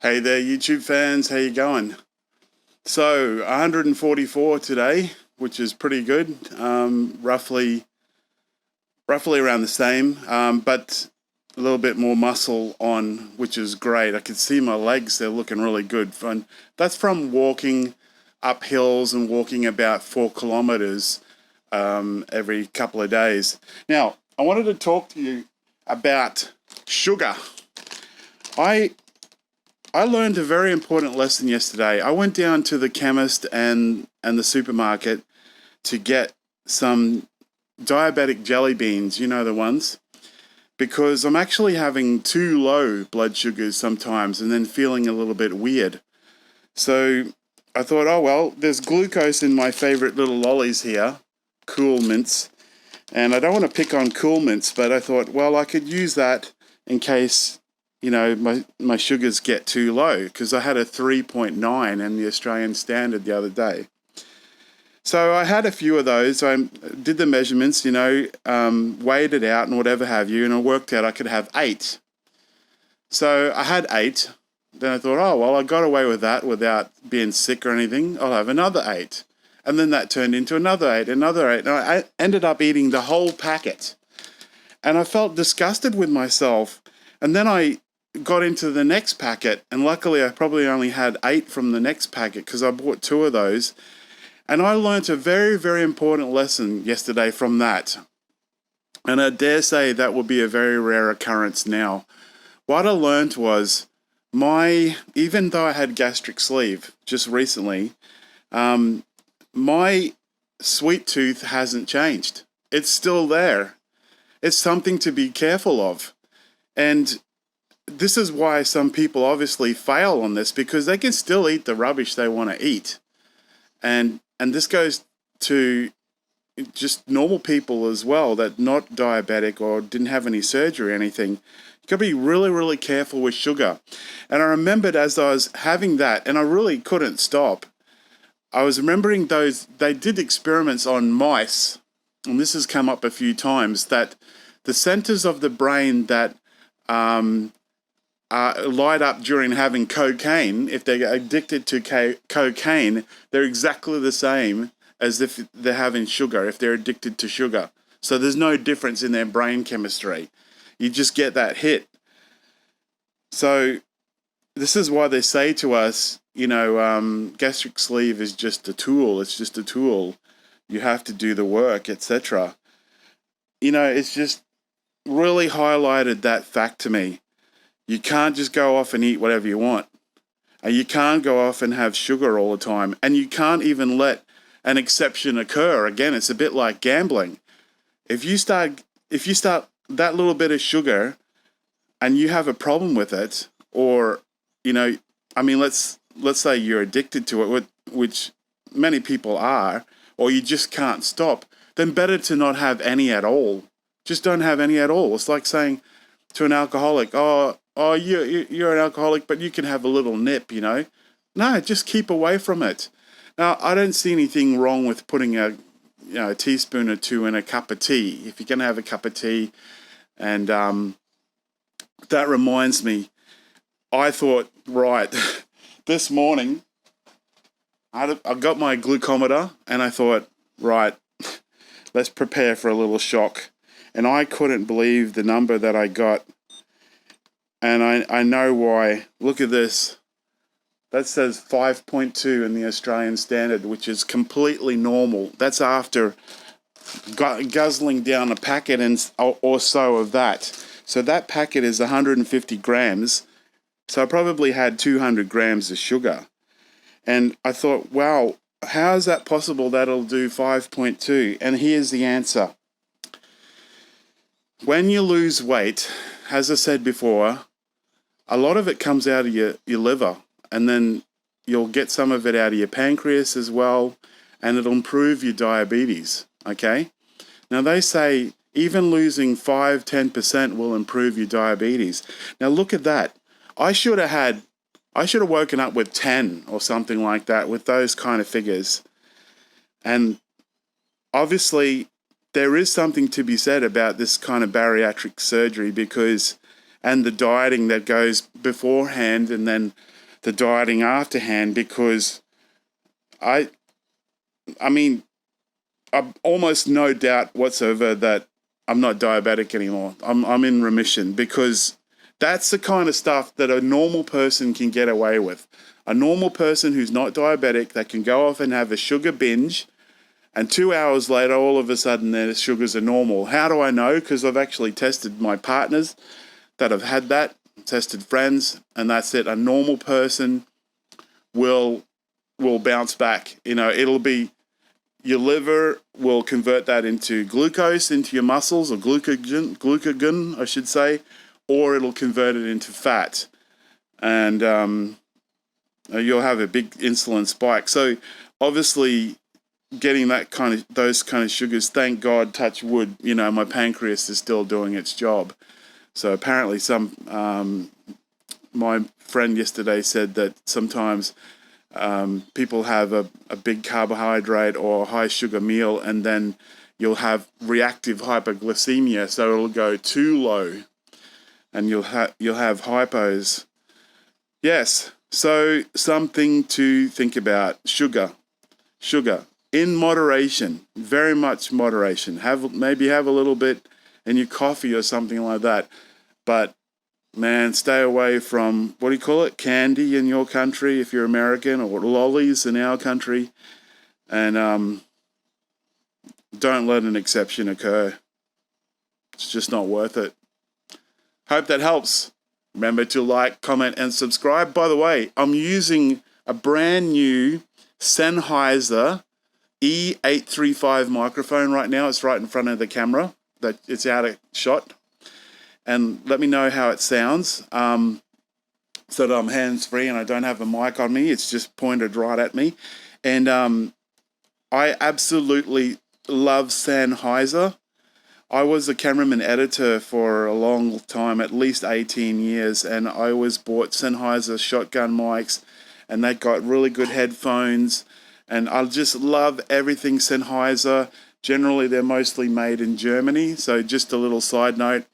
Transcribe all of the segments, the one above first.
Hey there, YouTube fans. How you going? So, 144 today, which is pretty good. Roughly around the same, but a little bit more muscle on, which is great. I can see my legs; they're looking really good. That's from walking up hills and walking about 4 kilometers every couple of days. Now, I wanted to talk to you about sugar. I I learned a very important lesson yesterday. I went down to the chemist and the supermarket to get some diabetic jelly beans, you know the ones, because I'm actually having too low blood sugars sometimes and then feeling a little bit weird. So I thought, oh well, there's glucose in my favorite little lollies here, Cool Mints, and I don't want to pick on Cool Mints, but I thought, well, I could use that in case my sugars get too low, because I had a 3.9 in the Australian standard the other day. So I had a few of those. I did the measurements, weighed it out and whatever have you, and I worked out I could have 8. So I had 8. Then I thought, oh, well, I got away with that without being sick or anything. I'll have another 8. And then that turned into another 8, another 8. And I ended up eating the whole packet. And I felt disgusted with myself. And then I got into the next packet, and luckily I probably only had 8 from the next packet because I bought 2 of those. And I learnt a very, very important lesson yesterday from that. And I dare say that will be a very rare occurrence now. What I learnt was even though I had gastric sleeve just recently, my sweet tooth hasn't changed. It's still there. It's something to be careful of. And this is why some people obviously fail on this, because they can still eat the rubbish they want to eat. And this goes to just normal people as well that not diabetic or didn't have any surgery or anything. You got to be really, really careful with sugar. And I remembered as I was having that, and I really couldn't stop, I was remembering they did experiments on mice, and this has come up a few times, that the centers of the brain that light up during having cocaine, if they're addicted to cocaine, they're exactly the same as if they're having sugar, if they're addicted to sugar. So there's no difference in their brain chemistry. You just get that hit. So this is why they say to us, gastric sleeve is just a tool. It's just a tool. You have to do the work, etc. It's just really highlighted that fact to me. You can't just go off and eat whatever you want. And you can't go off and have sugar all the time. And you can't even let an exception occur. Again, it's a bit like gambling. If you start that little bit of sugar and you have a problem with it, or, let's say you're addicted to it, which many people are, or you just can't stop, then better to not have any at all. Just don't have any at all. It's like saying to an alcoholic, oh, you're an alcoholic, but you can have a little nip, No, just keep away from it. Now, I don't see anything wrong with putting a teaspoon or 2 in a cup of tea, if you're going to have a cup of tea. And that reminds me, I thought, right, this morning, I got my glucometer, and I thought, right, let's prepare for a little shock. And I couldn't believe the number that I got. And I know why. Look at this. That says 5.2 in the Australian standard, which is completely normal. That's after guzzling down a packet or so of that. So that packet is 150 grams. So I probably had 200 grams of sugar. And I thought, wow, how is that possible that it'll do 5.2? And here's the answer. When you lose weight, as I said before, a lot of it comes out of your liver, and then you'll get some of it out of your pancreas as well, and it'll improve your diabetes, okay? Now, they say even losing 5-10% will improve your diabetes. Now, look at that. I should have woken up with 10 or something like that, with those kind of figures. And obviously, there is something to be said about this kind of bariatric surgery, because and the dieting that goes beforehand and then the dieting afterhand, because I mean, I've almost no doubt whatsoever that I'm not diabetic anymore. I'm in remission, because that's the kind of stuff that a normal person can get away with. A normal person who's not diabetic, that can go off and have a sugar binge, and 2 hours later, all of a sudden, their sugars are normal. How do I know? Because I've actually tested my partners that have had that, tested friends, and that's it. A normal person will bounce back. You know, it'll be, your liver will convert that into glucose into your muscles, or glucagon, I should say, or it'll convert it into fat, and you'll have a big insulin spike. So obviously, getting those kind of sugars, thank God, touch wood, you know, my pancreas is still doing its job. So apparently, my friend yesterday said that sometimes people have a big carbohydrate or high sugar meal, and then you'll have reactive hypoglycemia, so it'll go too low, and you'll have hypos. Yes, so something to think about. Sugar in moderation, very much moderation. Maybe have a little bit in your coffee or something like that, but man, stay away from, what do you call it, candy in your country if you're American, or lollies in our country, and don't let an exception occur. It's just not worth it. Hope that helps. Remember to like, comment, and subscribe. By the way, I'm using a brand new Sennheiser E835 microphone right now. It's right in front of the camera. It's out of shot. And let me know how it sounds, so that I'm hands-free and I don't have a mic on me. It's just pointed right at me. And I absolutely love Sennheiser. I was a cameraman editor for a long time, at least 18 years, and I always bought Sennheiser shotgun mics, and they got really good headphones. And I just love everything Sennheiser. Generally, they're mostly made in Germany. So just a little side note,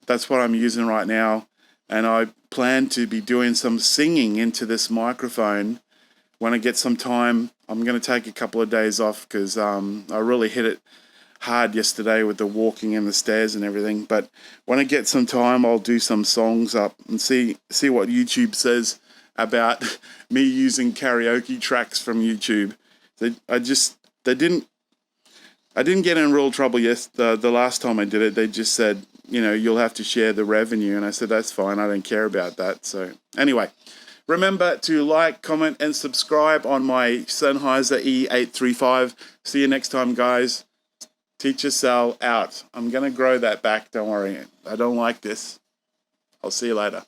that's what I'm using right now. And I plan to be doing some singing into this microphone when I get some time. I'm going to take a couple of days off because I really hit it hard yesterday with the walking and the stairs and everything. But when I get some time, I'll do some songs up and see what YouTube says about me using karaoke tracks from YouTube. I didn't get in real trouble the last time I did it. They just said, you know, you'll have to share the revenue. And I said, that's fine. I don't care about that. So anyway, remember to like, comment, and subscribe on my Sennheiser E835. See you next time, guys. Teacher Sal out. I'm going to grow that back. Don't worry. I don't like this. I'll see you later.